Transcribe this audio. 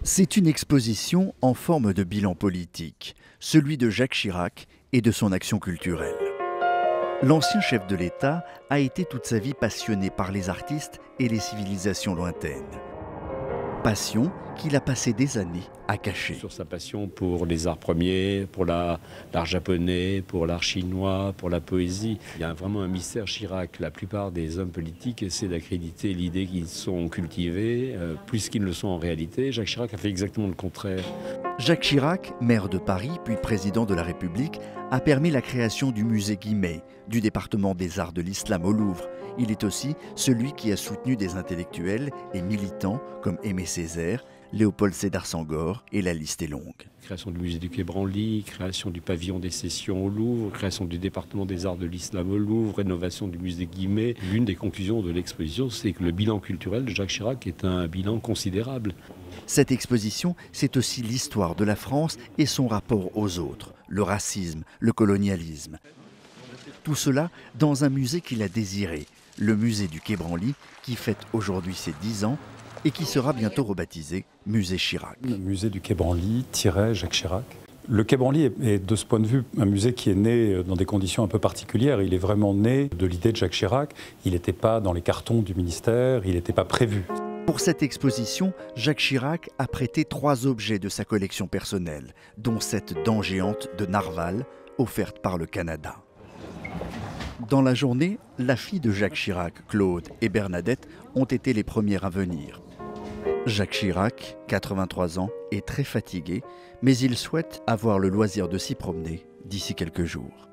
C'est une exposition en forme de bilan politique, celui de Jacques Chirac et de son action culturelle. L'ancien chef de l'État a été toute sa vie passionné par les artistes et les civilisations lointaines. Passion qu'il a passé des années à cacher. Sur sa passion pour les arts premiers, pour l'art japonais, pour l'art chinois, pour la poésie. Il y a vraiment un mystère Chirac. La plupart des hommes politiques essaient d'accréditer l'idée qu'ils sont cultivés, plus qu'ils ne le sont en réalité. Jacques Chirac a fait exactement le contraire. Jacques Chirac, maire de Paris puis président de la République, a permis la création du musée Guimet, du département des arts de l'islam au Louvre. Il est aussi celui qui a soutenu des intellectuels et militants comme Aimé Césaire, Léopold Sédar Senghor, et la liste est longue. Création du musée du Quai Branly, création du pavillon des sessions au Louvre, création du département des arts de l'islam au Louvre, rénovation du musée Guimet. L'une des conclusions de l'exposition, c'est que le bilan culturel de Jacques Chirac est un bilan considérable. Cette exposition, c'est aussi l'histoire de la France et son rapport aux autres, le racisme, le colonialisme. Tout cela dans un musée qu'il a désiré, le musée du Quai Branly, qui fête aujourd'hui ses 10 ans et qui sera bientôt rebaptisé Musée Chirac. Le musée du Quai Branly / Jacques Chirac. Le Quai Branly est de ce point de vue un musée qui est né dans des conditions un peu particulières. Il est vraiment né de l'idée de Jacques Chirac. Il n'était pas dans les cartons du ministère, il n'était pas prévu. Pour cette exposition, Jacques Chirac a prêté 3 objets de sa collection personnelle, dont cette dent géante de narval, offerte par le Canada. Dans la journée, la fille de Jacques Chirac, Claude, et Bernadette ont été les premières à venir. Jacques Chirac, 83 ans, est très fatigué, mais il souhaite avoir le loisir de s'y promener d'ici quelques jours.